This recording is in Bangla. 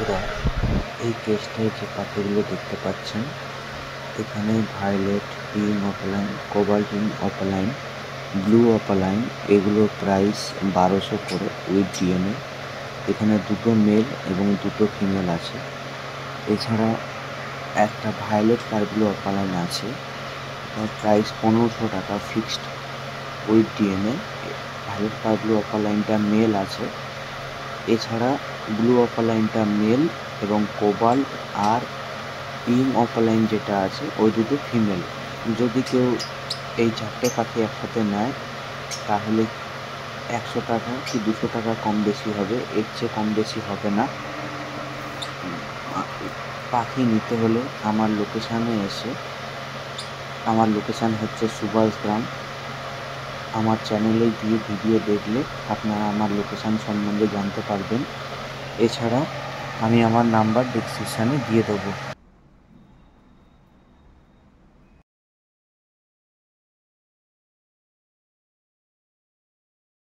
বন্ধুরা, এই কেসটায় যে পাখিগুলো দেখতে পাচ্ছেন, এখানে ভায়োলেট, পিঙ্ক অপালাইন, কোবাল্টিন অপালাইন, ব্লু অপালাইন, এগুলোর প্রাইস 1200 করে উইথ ডিএনএ। এখানে দুটো মেল এবং দুটো ফিমেল আছে। এছাড়া একটা ভায়োলেট পারব্লু অপালাইন আছে, তার প্রাইস 1500 টাকা fixed with DNA. Violet parblue অপালাইনটা মেল আছে। এছাড়া ব্লু অপালাইনটা মেল এবং কোবাল্ট আর পিঙ্ক অপালাইন যেটা আছে ওই দুটো ফিমেল। যদি কেউ এই চারটে পাখি একসাথে নেয় তাহলে 100 টাকা কি 200 টাকা কম বেশি হবে, এর চেয়ে কম বেশি হবে না। পাখি নিতে হলে আমার লোকেশানে এসে, আমার লোকেশান হচ্ছে সুভাষগ্রাম, আমার চ্যানেলে গিয়ে ভিডিও দেখলে আপনারা আমার লোকেশান সম্বন্ধে জানতে পারবেন। এছাড়া আমি আমার নাম্বার ডেসক্রিপশানে দিয়ে দেবো।